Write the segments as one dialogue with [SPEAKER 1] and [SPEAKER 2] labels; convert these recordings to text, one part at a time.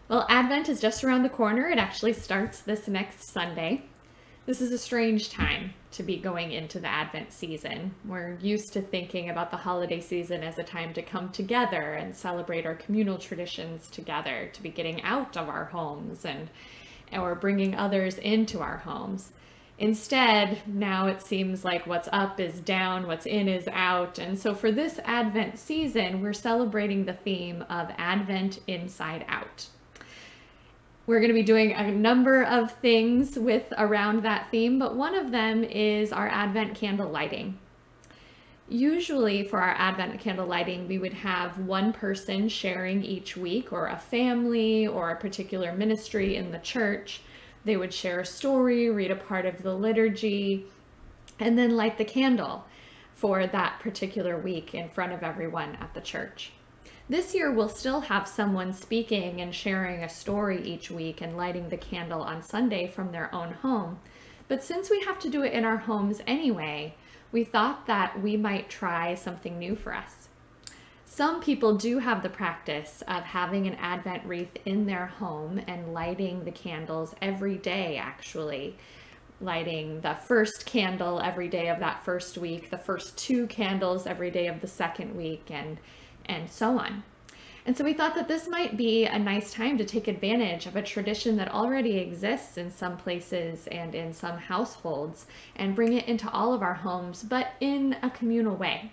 [SPEAKER 1] Well, Advent is just around the corner. It actually starts this next Sunday. This is a strange time to be going into the Advent season. We're used to thinking about the holiday season as a time to come together and celebrate our communal traditions together, to be getting out of our homes or bringing others into our homes. Instead, now it seems like what's up is down, what's in is out. And so for this Advent season, we're celebrating the theme of Advent Inside Out. We're going to be doing a number of things around that theme, but one of them is our Advent candle lighting. Usually for our Advent candle lighting, we would have one person sharing each week, or a family or a particular ministry in the church. They would share a story, read a part of the liturgy, and then light the candle for that particular week in front of everyone at the church. This year, we'll still have someone speaking and sharing a story each week and lighting the candle on Sunday from their own home. But since we have to do it in our homes anyway, we thought that we might try something new for us. Some people do have the practice of having an Advent wreath in their home and lighting the candles every day, actually. Lighting the first candle every day of that first week, the first 2 candles every day of the second week, and so on. And so we thought that this might be a nice time to take advantage of a tradition that already exists in some places and in some households and bring it into all of our homes, but in a communal way.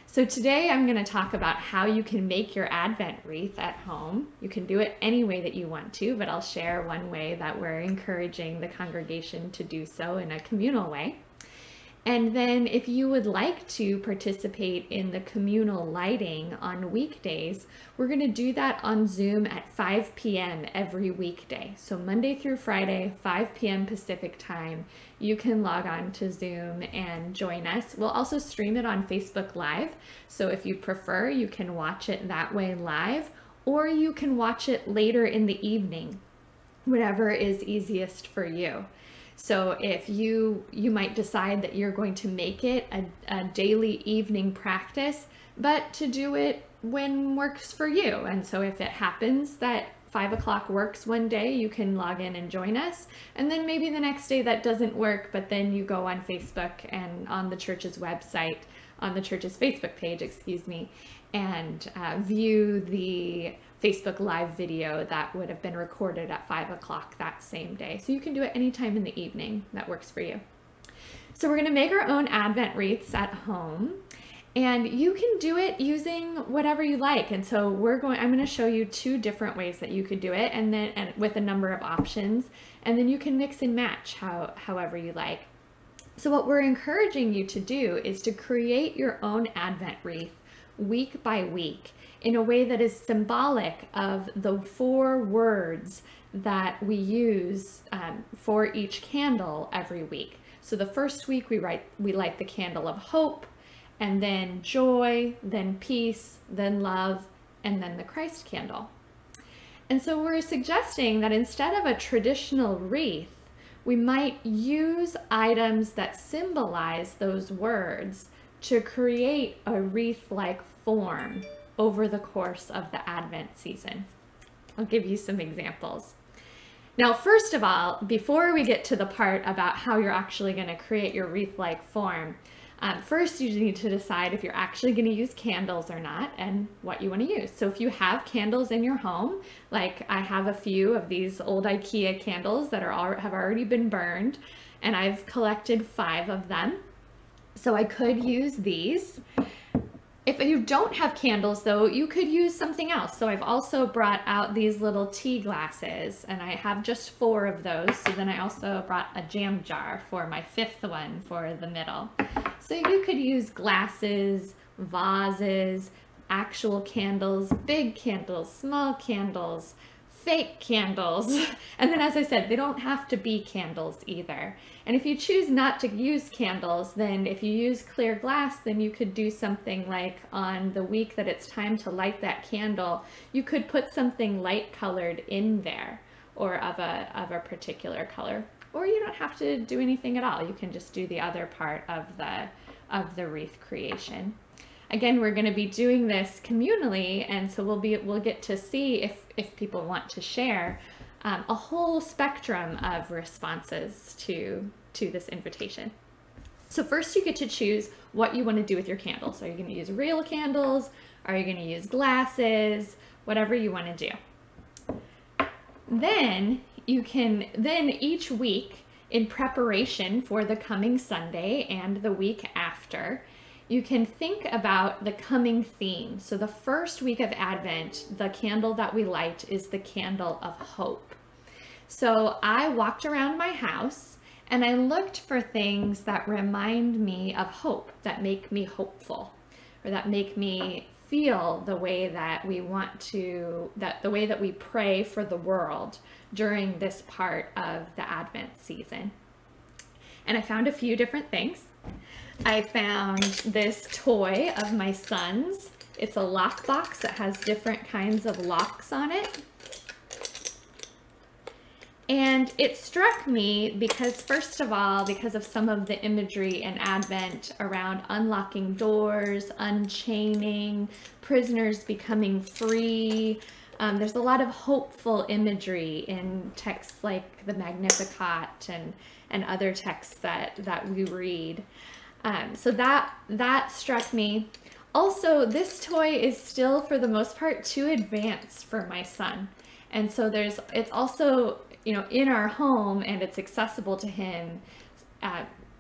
[SPEAKER 1] So today I'm going to talk about how you can make your Advent wreath at home. You can do it any way that you want to, but I'll share one way that we're encouraging the congregation to do so in a communal way. And then if you would like to participate in the communal lighting on weekdays, we're going to do that on Zoom at 5 p.m. every weekday. So Monday through Friday, 5 p.m. Pacific time, you can log on to Zoom and join us. We'll also stream it on Facebook Live. So if you prefer, you can watch it that way live, or you can watch it later in the evening, whatever is easiest for you. So if you might decide that you're going to make it a daily evening practice, but to do it when works for you. And so if it happens that 5 o'clock works one day, you can log in and join us. And then maybe the next day that doesn't work, but then you go on Facebook and on the church's website, on the church's Facebook page, and view the Facebook Live video that would have been recorded at 5 o'clock that same day. So you can do it anytime in the evening that works for you. So we're going to make our own Advent wreaths at home, and you can do it using whatever you like. And so I'm going to show you 2 different ways that you could do it, and with a number of options, and then you can mix and match however you like. So what we're encouraging you to do is to create your own Advent wreath week by week in a way that is symbolic of the 4 words that we use for each candle every week. So the first week we light the candle of hope, and then joy, then peace, then love, and then the Christ candle. And so we're suggesting that instead of a traditional wreath, we might use items that symbolize those words to create a wreath-like form over the course of the Advent season. I'll give you some examples. Now, first of all, before we get to the part about how you're actually going to create your wreath-like form, first you need to decide if you're actually going to use candles or not and what you want to use. So if you have candles in your home, like I have a few of these old IKEA candles that have already been burned, and I've collected 5 of them. So I could use these. If you don't have candles though, you could use something else. So I've also brought out these little tea glasses, and I have just 4 of those. So then I also brought a jam jar for my 5th one for the middle. So you could use glasses, vases, actual candles, big candles, small candles, fake candles. And then, as I said, they don't have to be candles either. And if you choose not to use candles, then if you use clear glass, then you could do something like on the week that it's time to light that candle, you could put something light colored in there, or of a particular color. Or you don't have to do anything at all. You can just do the other part of the wreath creation. again, we're going to be doing this communally, and so we'll get to see if people want to share a whole spectrum of responses to this invitation. So first you get to choose what you want to do with your candles. Are you going to use real candles? Are you going to use glasses? Whatever you want to do. Then each week, in preparation for the coming Sunday and the week after, you can think about the coming theme. So the first week of Advent, the candle that we light is the candle of hope. So I walked around my house and I looked for things that remind me of hope, that make me hopeful, or that make me feel the way that we want to, the way that we pray for the world during this part of the Advent season. And I found a few different things. I found this toy of my son's. It's a lock box that has different kinds of locks on it. And it struck me because, first of all, because of some of the imagery in Advent around unlocking doors, unchaining, prisoners becoming free. There's a lot of hopeful imagery in texts like the Magnificat and other texts that we read. So that struck me. Also, this toy is still, for the most part, too advanced for my son. And so it's also, in our home, and it's accessible to him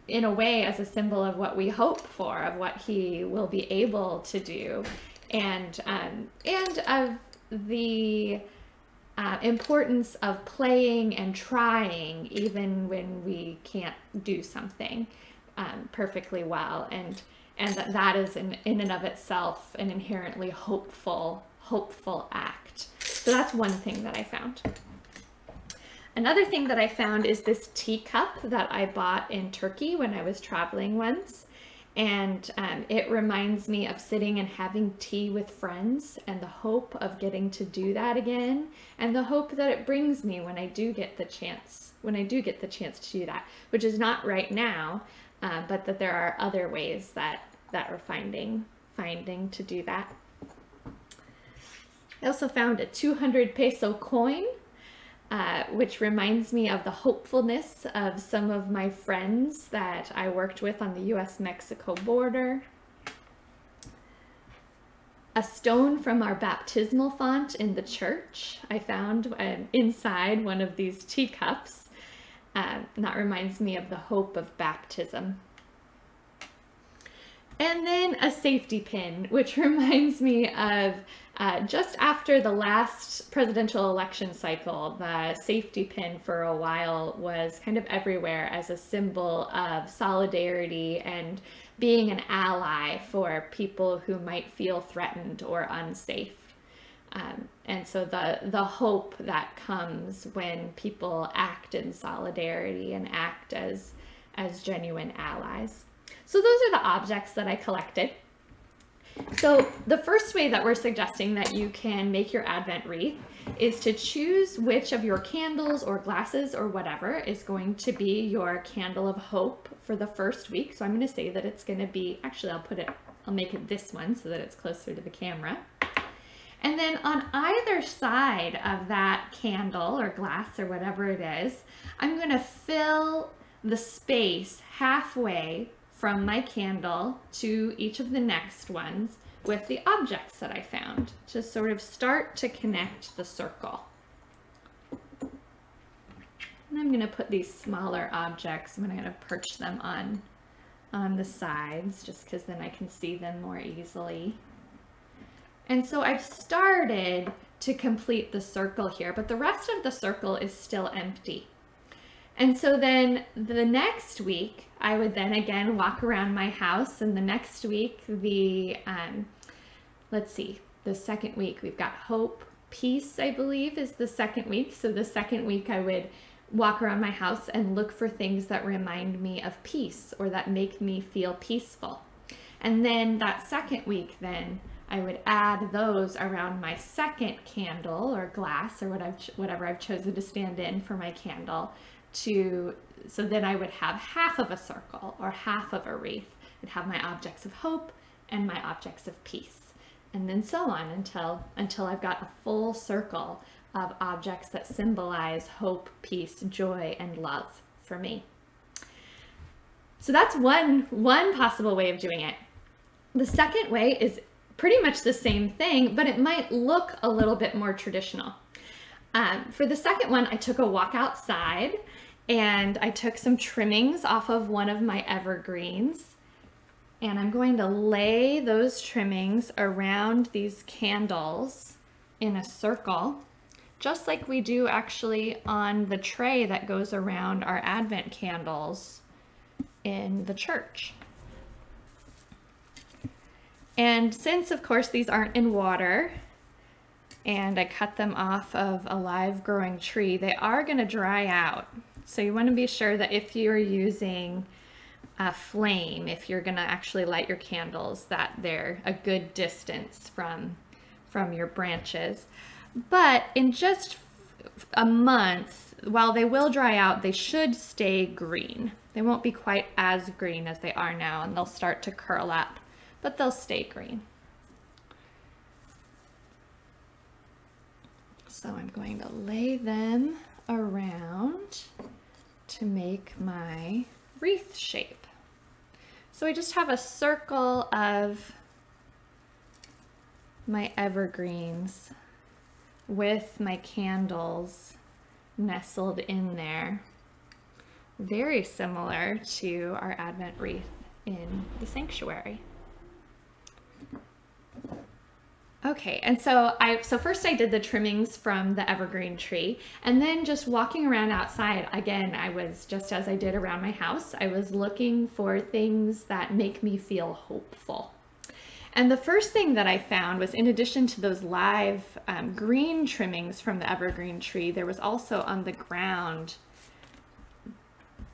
[SPEAKER 1] in a way as a symbol of what we hope for, of what he will be able to do, and of the importance of playing and trying even when we can't do something perfectly well, and that is in and of itself an inherently hopeful act. So that's one thing that I found. Another thing that I found is this teacup that I bought in Turkey when I was traveling once. And it reminds me of sitting and having tea with friends, and the hope of getting to do that again, and the hope that it brings me when I do get the chance to do that, which is not right now, but that there are other ways that we're finding to do that. I also found a 200 peso coin, which reminds me of the hopefulness of some of my friends that I worked with on the US-Mexico border. A stone from our baptismal font in the church I found inside one of these teacups. That reminds me of the hope of baptism. And then a safety pin, which reminds me of just after the last presidential election cycle, the safety pin for a while was kind of everywhere as a symbol of solidarity and being an ally for people who might feel threatened or unsafe. And so the hope that comes when people act in solidarity and act as genuine allies. So those are the objects that I collected. So the first way that we're suggesting that you can make your Advent wreath is to choose which of your candles or glasses or whatever is going to be your candle of hope for the first week. So I'm going to say that it's going to be, actually I'll make it this one so that it's closer to the camera. And then on either side of that candle or glass or whatever it is, I'm going to fill the space halfway from my candle to each of the next ones with the objects that I found to sort of start to connect the circle. And I'm going to put these smaller objects, I'm going to perch them on the sides just because then I can see them more easily. And so I've started to complete the circle here, but the rest of the circle is still empty. And so then the next week, I would then again walk around my house, and the next week, let's see, the second week we've got hope, peace, I believe is the second week. So the second week I would walk around my house and look for things that remind me of peace or that make me feel peaceful. And then that second week, then I would add those around my second candle or glass or whatever I've chosen to stand in for my candle. So then I would have half of a circle or half of a wreath. I'd have my objects of hope and my objects of peace. And then so on until I've got a full circle of objects that symbolize hope, peace, joy, and love for me. So that's one possible way of doing it. The second way is pretty much the same thing, but it might look a little bit more traditional. For the second one, I took a walk outside and I took some trimmings off of one of my evergreens, and I'm going to lay those trimmings around these candles in a circle, just like we do actually on the tray that goes around our Advent candles in the church. And since, of course, these aren't in water, and I cut them off of a live growing tree, they are going to dry out. So you want to be sure that if you're using a flame, if you're going to actually light your candles, that they're a good distance from your branches. But in just a month, while they will dry out, they should stay green. They won't be quite as green as they are now, and they'll start to curl up, but they'll stay green. So I'm going to lay them around to make my wreath shape. So I just have a circle of my evergreens with my candles nestled in there. Very similar to our Advent wreath in the sanctuary. Okay, and so first I did the trimmings from the evergreen tree, and then just walking around outside, again, I was, just as I did around my house, I was looking for things that make me feel hopeful. And the first thing that I found was, in addition to those live green trimmings from the evergreen tree, there was also on the ground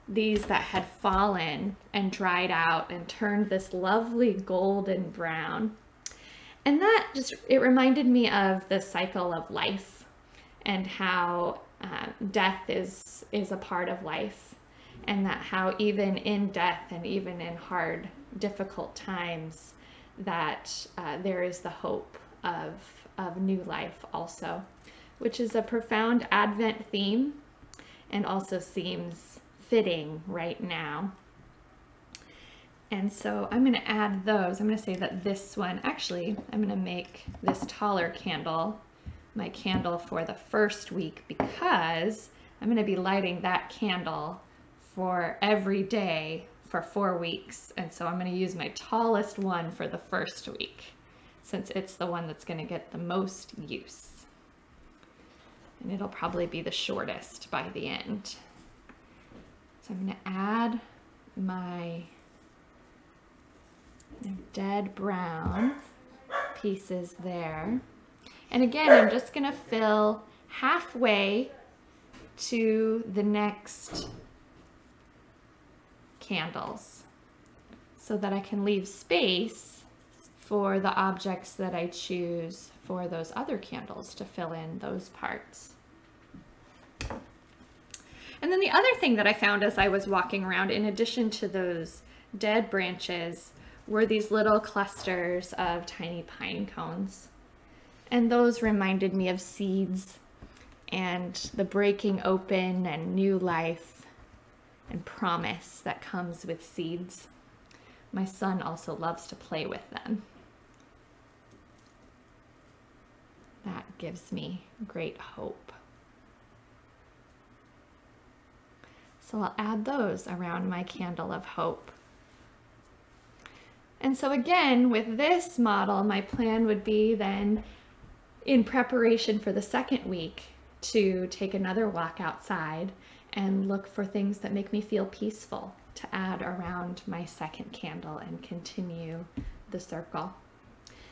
[SPEAKER 1] these that had fallen and dried out and turned this lovely golden brown. And that just, it reminded me of the cycle of life and how death is a part of life, and that how even in death and even in hard, difficult times, that there is the hope of new life also, which is a profound Advent theme and also seems fitting right now. And so I'm going to add those. I'm going to say that this one, actually, I'm going to make this taller candle my candle for the first week, because I'm going to be lighting that candle for every day for 4 weeks. And so I'm going to use my tallest one for the first week, since it's the one that's going to get the most use. And it'll probably be the shortest by the end. So I'm going to add my dead brown pieces there. And again, I'm just going to fill halfway to the next candles so that I can leave space for the objects that I choose for those other candles to fill in those parts. And then the other thing that I found as I was walking around, in addition to those dead branches, were these little clusters of tiny pine cones. And those reminded me of seeds and the breaking open and new life and promise that comes with seeds. My son also loves to play with them. That gives me great hope. So I'll add those around my candle of hope. And so again, with this model, my plan would be then, in preparation for the second week, to take another walk outside and look for things that make me feel peaceful to add around my second candle and continue the circle.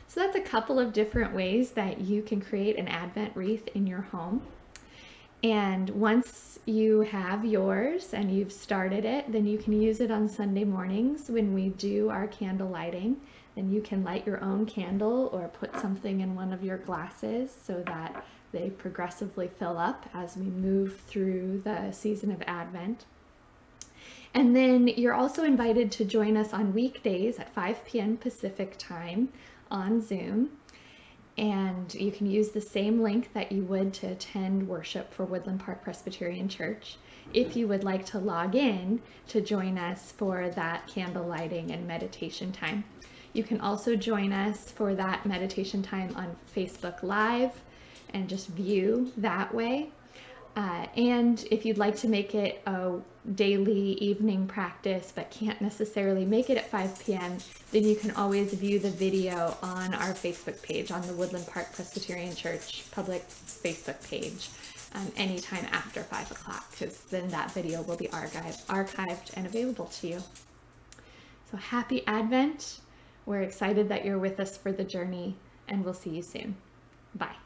[SPEAKER 1] So that's a couple of different ways that you can create an Advent wreath in your home. And once you have yours and you've started it, then you can use it on Sunday mornings when we do our candle lighting. Then you can light your own candle or put something in one of your glasses so that they progressively fill up as we move through the season of Advent. And then you're also invited to join us on weekdays at 5 p.m. Pacific time on Zoom. And you can use the same link that you would to attend worship for Woodland Park Presbyterian Church if you would like to log in to join us for that candle lighting and meditation time. You can also join us for that meditation time on Facebook Live and just view that way. And if you'd like to make it a daily evening practice but can't necessarily make it at 5 p.m., then you can always view the video on our Facebook page, on the Woodland Park Presbyterian Church public Facebook page, anytime after 5 o'clock, because then that video will be archived and available to you. So happy Advent. We're excited that you're with us for the journey, and we'll see you soon. Bye.